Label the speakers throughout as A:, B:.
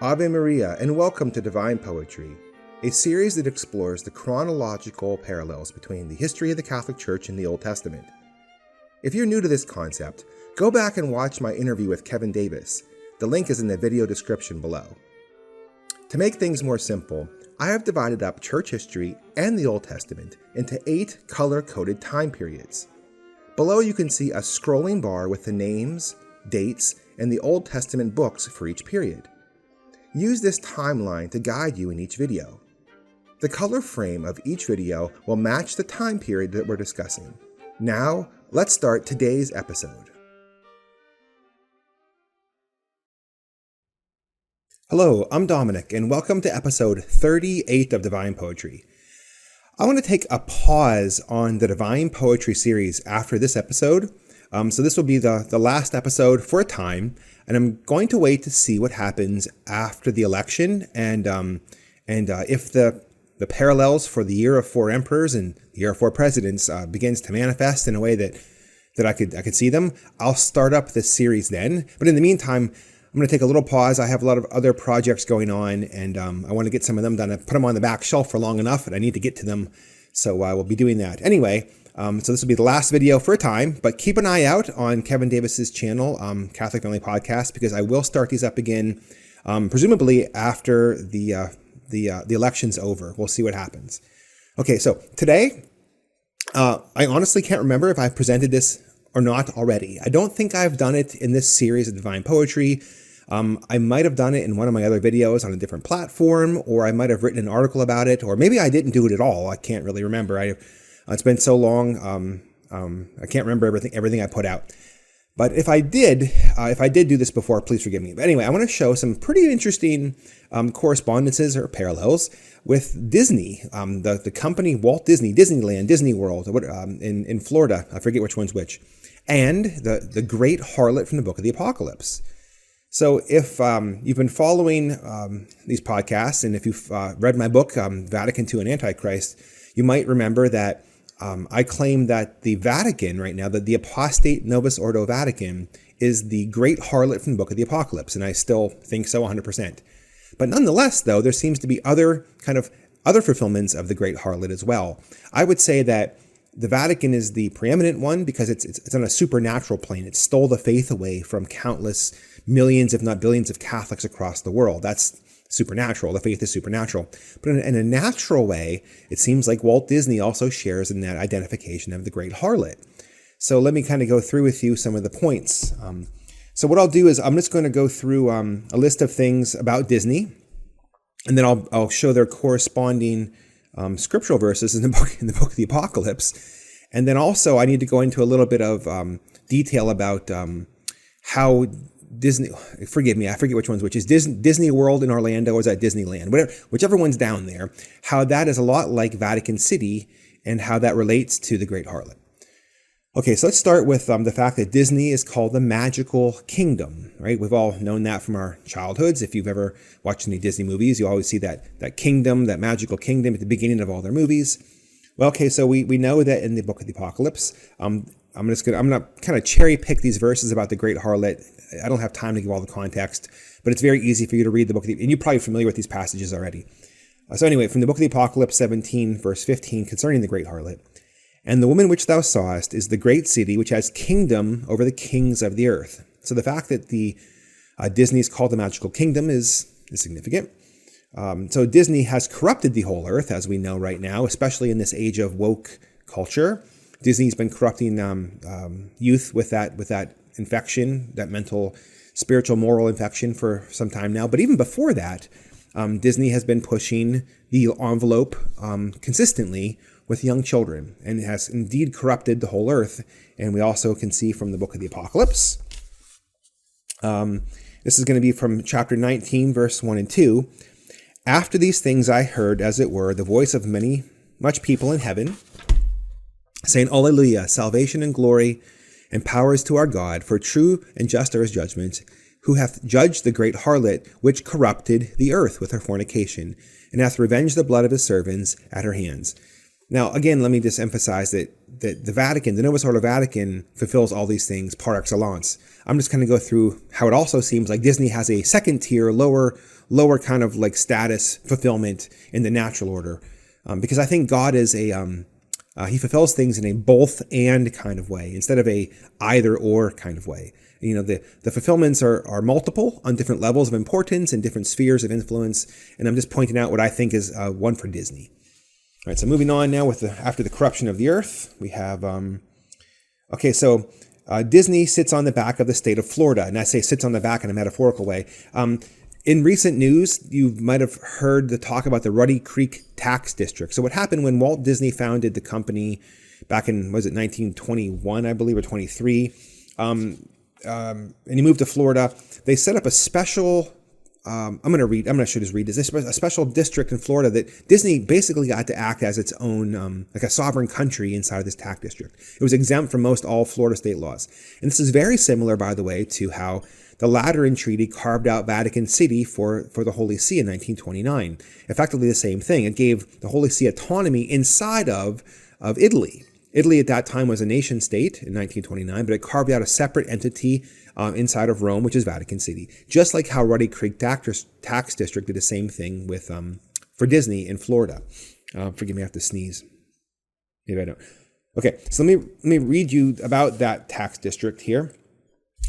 A: Ave Maria, and welcome to Divine Poetry, a series that explores the chronological parallels between the history of the Catholic Church and the Old Testament. If you're new to this concept, go back and watch my interview with Kevin Davis. The link is in the video description below. To make things more simple, I have divided up church history and the Old Testament into 8 color-coded time periods. Below you can see a scrolling bar with the names, dates, and the Old Testament books for each period. Use this timeline to guide you in each video. The color frame of each video will match the time period that we're discussing. Now, let's start today's episode. Hello, I'm Dominic, and welcome to episode 38 of Divine Poetry. I want to take a pause on the Divine Poetry series after this episode. So this will be the last episode for a time, and I'm going to wait to see what happens after the election and if the parallels for the year of 4 emperors and the year of 4 presidents begins to manifest in a way that I could see them. I'll start up this series then. But in the meantime, I'm going to take a little pause. I have a lot of other projects going on, and I want to get some of them done. I put them on the back shelf for long enough, and I need to get to them, so I will be doing that. Anyway, so this will be the last video for a time, but keep an eye out on Kevin Davis's channel, Catholic Family Podcast, because I will start these up again, presumably after the election's over. We'll see what happens. Okay, so today, I honestly can't remember if I presented this or not already. I don't think I've done it in this series of Divine Poetry. I might have done it in one of my other videos on a different platform, or I might have written an article about it, or maybe I didn't do it at all. I can't really remember. It's been so long, I can't remember everything I put out. But if I did do this before, please forgive me. But anyway, I want to show some pretty interesting correspondences or parallels with Disney, the company Walt Disney, Disneyland, Disneyworld, in Florida. I forget which one's which, and the Great Harlot from the Book of the Apocalypse. So if you've been following these podcasts, and if you've read my book, Vatican II and Antichrist, you might remember that I claim that the Vatican right now, that the Apostate Novus Ordo Vatican is the Great Harlot from the Book of the Apocalypse, and I still think so 100%. But nonetheless, though, there seems to be other fulfillments of the Great Harlot as well. I would say that the Vatican is the preeminent one because it's on a supernatural plane. It stole the faith away from countless millions, if not billions, of Catholics across the world. That's supernatural. The faith is supernatural. But in a natural way, it seems like Walt Disney also shares in that identification of the Great Harlot. So let me kind of go through with you some of the points. So what I'll do is I'm just going to go through a list of things about Disney, and then I'll show their corresponding scriptural verses in the book of the Apocalypse. And then also I need to go into a little bit of detail about how Disney, forgive me, I forget which one's which, is Disney World in Orlando, or is that Disneyland? Whichever one's down there, how that is a lot like Vatican City and how that relates to the Great Harlot. Okay, so let's start with the fact that Disney is called the magical kingdom, right? We've all known that from our childhoods. If you've ever watched any Disney movies, you always see that kingdom, that magical kingdom at the beginning of all their movies. Well, okay, so we know that in the Book of the Apocalypse. I'm gonna kind of cherry pick these verses about the Great Harlot. I don't have time to give all the context, but it's very easy for you to read the book, and you're probably familiar with these passages already. So anyway, from the Book of the Apocalypse 17, verse 15, concerning the Great Harlot. And the woman which thou sawest is the great city which has kingdom over the kings of the earth. So the fact that the Disney is called the magical kingdom is significant. So Disney has corrupted the whole earth, as we know right now, especially in this age of woke culture. Disney's been corrupting youth with that infection, that mental, spiritual, moral infection for some time now. But even before that, Disney has been pushing the envelope consistently with young children, and has indeed corrupted the whole earth. And we also can see from the Book of the Apocalypse. This is going to be from chapter 19, verse 1 and 2. After these things I heard, as it were, the voice of much people in heaven, saying, Alleluia, salvation and glory and power is to our God, for true and just are his judgments, who hath judged the great harlot, which corrupted the earth with her fornication, and hath revenged the blood of his servants at her hands. Now, again, let me just emphasize that the Vatican, the Novus Ordo Vatican, fulfills all these things par excellence. I'm just going to go through how it also seems like Disney has a second tier, lower kind of like status fulfillment in the natural order, because I think God is he fulfills things in a both and kind of way instead of a either or kind of way. The fulfillments are multiple on different levels of importance and different spheres of influence, and I'm just pointing out what I think is one for Disney. All right, so moving on now after the corruption of the earth, we have Disney sits on the back of the state of Florida, and I say sits on the back in a metaphorical way. In recent news, you might have heard the talk about the Ruddy Creek tax district. So what happened when Walt Disney founded the company back in, 1921, I believe, or 23, and he moved to Florida, they set up a special, I'm going to just read this, a special district in Florida that Disney basically got to act as its own, like a sovereign country inside of this tax district. It was exempt from most all Florida state laws. And this is very similar, by the way, to how the Lateran Treaty carved out Vatican City for the Holy See in 1929. Effectively the same thing. It gave the Holy See autonomy inside of Italy. Italy at that time was a nation state in 1929, but it carved out a separate entity inside of Rome, which is Vatican City. Just like how Ruddy Creek tax district did the same thing with for Disney in Florida. Forgive me, I have to sneeze. Maybe I don't. Okay, so let me read you about that tax district here.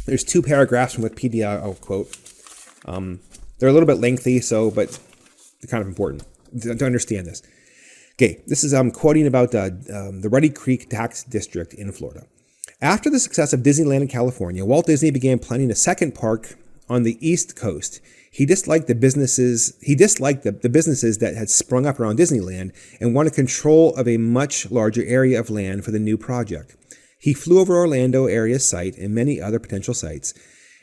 A: There's 2 paragraphs from Wikipedia I'll quote. They're a little bit lengthy, but they're kind of important to understand this. Okay, this is quoting about the Ruddy Creek tax district in Florida. After the success of Disneyland in California, Walt Disney began planning a second park on the East Coast. He disliked the businesses that had sprung up around Disneyland and wanted control of a much larger area of land for the new project. He flew over Orlando area site and many other potential sites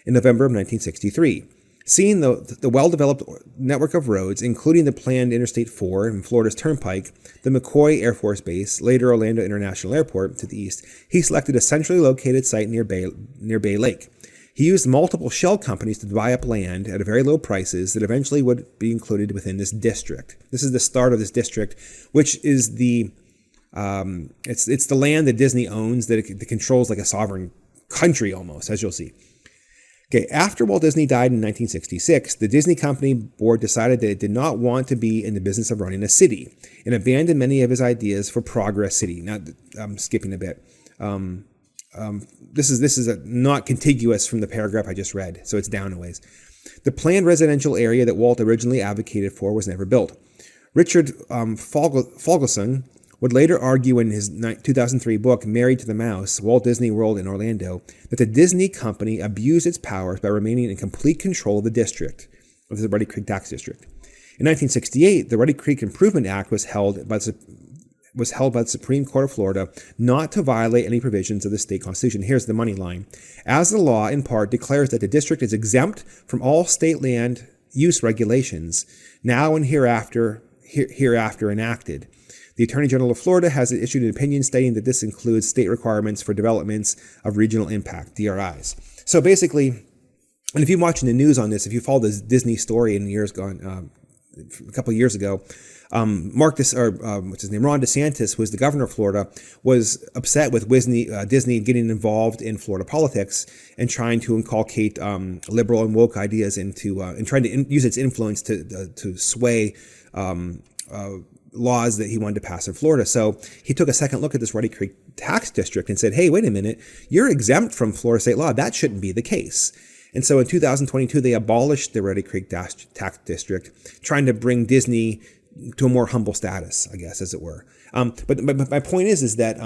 A: in November of 1963. Seeing the well-developed network of roads, including the planned Interstate 4 and Florida's Turnpike, the McCoy Air Force Base, later Orlando International Airport to the east, he selected a centrally located site near Bay Lake. He used multiple shell companies to buy up land at very low prices that eventually would be included within this district. This is the start of this district, which is it's the land that Disney owns that it controls like a sovereign country almost, as you'll see. Okay, after Walt Disney died in 1966, the Disney Company board decided that it did not want to be in the business of running a city and abandoned many of his ideas for Progress City. Now, I'm skipping a bit. This is not contiguous from the paragraph I just read, so it's down a ways. The planned residential area that Walt originally advocated for was never built. Richard Fogelson would later argue in his 2003 book, Married to the Mouse, Walt Disney World in Orlando, that the Disney Company abused its powers by remaining in complete control of the district, of the Ruddy Creek tax district. In 1968, the Ruddy Creek Improvement Act was held by the Supreme Court of Florida not to violate any provisions of the state constitution. Here's the money line. As the law, in part, declares that the district is exempt from all state land use regulations, now and hereafter enacted. The Attorney General of Florida has issued an opinion stating that this includes state requirements for developments of regional impact, DRIs. So basically, and if you're watching the news on this, if you follow this Disney story in years gone, a couple of years ago, Ron DeSantis, who was the governor of Florida, was upset with Disney getting involved in Florida politics and trying to inculcate liberal and woke ideas into and trying to use its influence to sway laws that he wanted to pass in Florida. So he took a second look at this Ruddy Creek tax district and said, hey, wait a minute, you're exempt from Florida state law. That shouldn't be the case. And so in 2022, they abolished the Ruddy Creek tax district, trying to bring Disney to a more humble status, I guess, as it were. But my point is that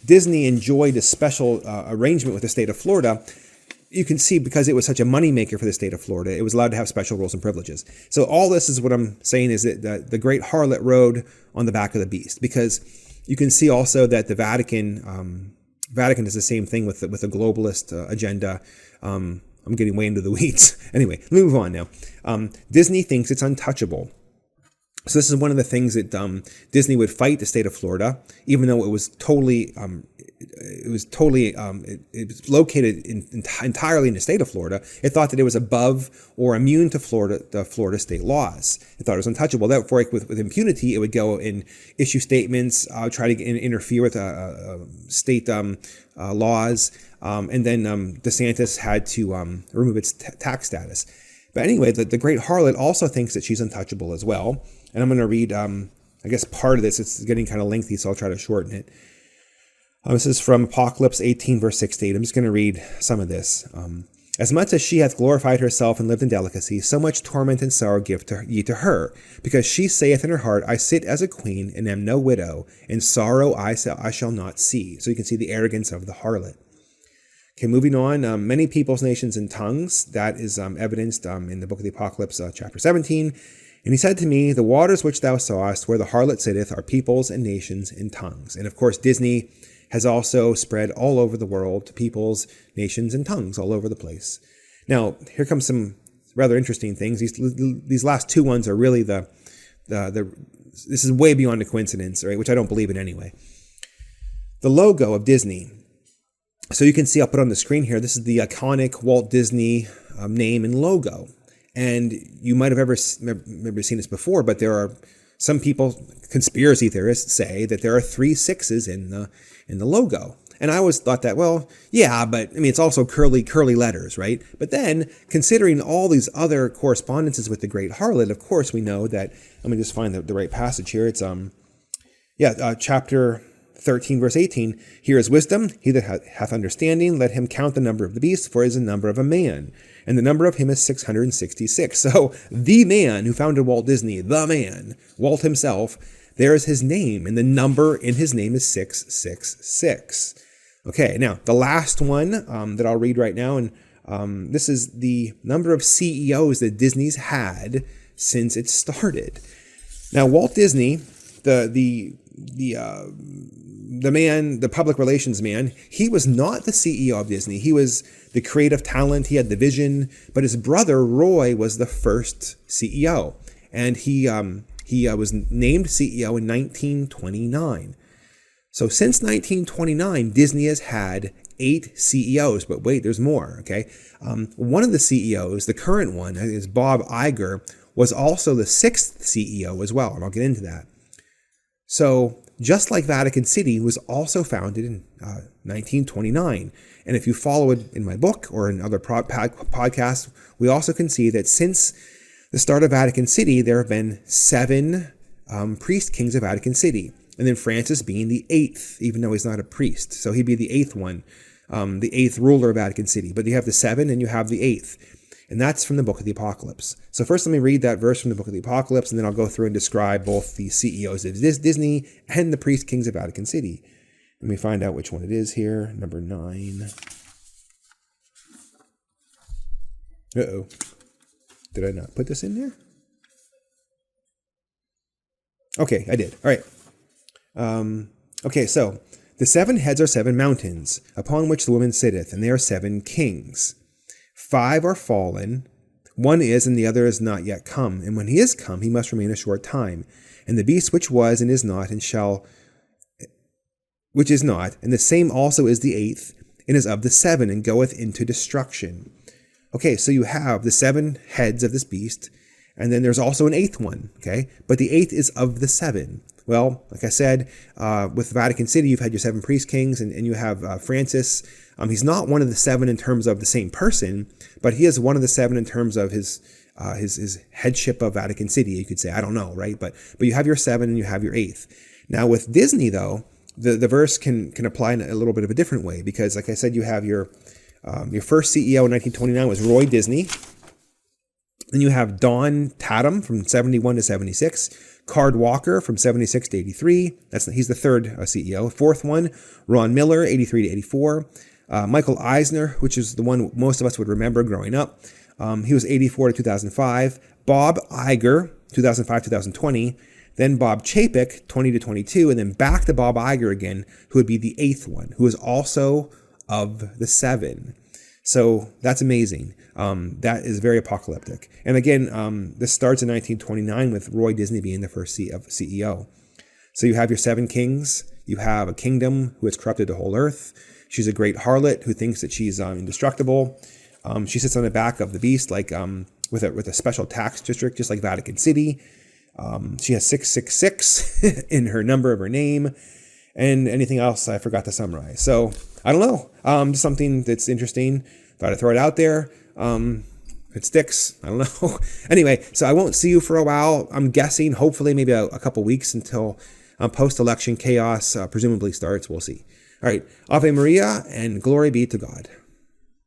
A: Disney enjoyed a special arrangement with the state of Florida. You can see because it was such a moneymaker for the state of Florida, it was allowed to have special rules and privileges. So all this is what I'm saying is that the Great Harlot rode on the back of the beast, because you can see also that the Vatican does the same thing with the globalist agenda. I'm getting way into the weeds. Anyway, let me move on now. Disney thinks it's untouchable. So this is one of the things that Disney would fight the state of Florida, even though it was totally it was located entirely in the state of Florida. It thought that it was above or immune to the Florida state laws. It thought it was untouchable. Therefore, with impunity, it would go and issue statements, try to interfere with state laws, and then DeSantis had to remove its tax status. But anyway, the Great Harlot also thinks that she's untouchable as well. And I'm going to read, I guess, part of this. It's getting kind of lengthy, so I'll try to shorten it. This is from Apocalypse 18, verse 6 to 8. I'm just going to read some of this. As much as she hath glorified herself and lived in delicacy, so much torment and sorrow give ye to her. Because she saith in her heart, I sit as a queen, and am no widow, and sorrow I shall not see. So you can see the arrogance of the harlot. Okay, moving on. Many peoples, nations, and tongues. That is evidenced in the book of the Apocalypse, chapter 17. And he said to me, the waters which thou sawest, where the harlot sitteth, are peoples and nations and tongues. And of course, Disney has also spread all over the world to peoples, nations, and tongues all over the place. Now, here comes some rather interesting things. These last two ones are really this is way beyond a coincidence, right? Which I don't believe in anyway. The logo of Disney. So you can see, I'll put on the screen here, this is the iconic Walt Disney name and logo. And you might have ever seen this before, but there are some people, conspiracy theorists, say that there are 3 6s in the logo. And I always thought that, well, yeah, but I mean, it's also curly letters, right? But then, considering all these other correspondences with the Great Harlot, of course, we know that, let me just find the right passage here. It's, chapter 13, verse 18. Here is wisdom. He that hath understanding, let him count the number of the beast, for it is the number of a man. And the number of him is 666. So the man who founded Walt Disney, the man, Walt himself, there is his name. And the number in his name is 666. Okay, now the last one that I'll read right now, and this is the number of CEOs that Disney's had since it started. Now, Walt Disney, the man, the public relations man, he was not the CEO of Disney. He was the creative talent. He had the vision, but his brother Roy was the first CEO, and he was named CEO in 1929. So since 1929, Disney has had 8 CEOs, but wait, there's more. Okay, one of the CEOs, the current one, is Bob Iger, was also the 6th CEO as well, and I'll get into that. So just like Vatican City was also founded in 1929. And if you follow it in my book or in other podcasts, we also can see that since the start of Vatican City, there have been 7 priest kings of Vatican City. And then Francis being the 8th, even though he's not a priest. So he'd be the 8th one, the 8th ruler of Vatican City. But you have the 7 and you have the 8th. And that's from the book of the Apocalypse. So first let me read that verse from the book of the Apocalypse, and then I'll go through and describe both the CEOs of Disney and the priest kings of Vatican City. Let me find out which one it is here. Number 9. Uh-oh. Did I not put this in there? Okay, I did. All right. Okay, so the 7 heads are 7 mountains, upon which the woman sitteth, and they are 7 kings. 5 are fallen, one is, and the other is not yet come. And when he is come, he must remain a short time. And the beast which was and is not, and which is not, and the same also is the 8th, and is of the 7, and goeth into destruction. Okay, so you have the 7 heads of this beast, and then there's also an 8th one, okay? But the 8th is of the 7. Well, like I said, with Vatican City, you've had your 7 priest kings, and you have Francis. He's not one of the 7 in terms of the same person, but he is one of the 7 in terms of his headship of Vatican City, you could say. I don't know, right? But you have your 7 and you have your 8th. Now with Disney, though, the verse can apply in a little bit of a different way, because like I said, you have your first CEO in 1929 was Roy Disney. Then you have Don Tatum from 71 to 76. Card Walker from 76 to 83. He's the 3rd CEO. 4th one, Ron Miller, 83 to 84. Michael Eisner, which is the one most of us would remember growing up. He was 84 to 2005. Bob Iger, 2005 to 2020. Then Bob Chapek, 20 to 22. And then back to Bob Iger again, who would be the 8th one, who is also of the 7. So that's amazing. That is very apocalyptic. And again, this starts in 1929 with Roy Disney being the first CEO. So you have your 7 kings. You have a kingdom who has corrupted the whole earth. She's a great harlot who thinks that she's indestructible. She sits on the back of the beast, like with a special tax district, just like Vatican City. She has 666 in her number of her name, and anything else I forgot to summarize. So I don't know. Just something that's interesting. Thought I'd throw it out there. It sticks. I don't know. Anyway, so I won't see you for a while. I'm guessing, hopefully, maybe a couple weeks until post-election chaos presumably starts. We'll see. All right. Ave Maria, and glory be to God.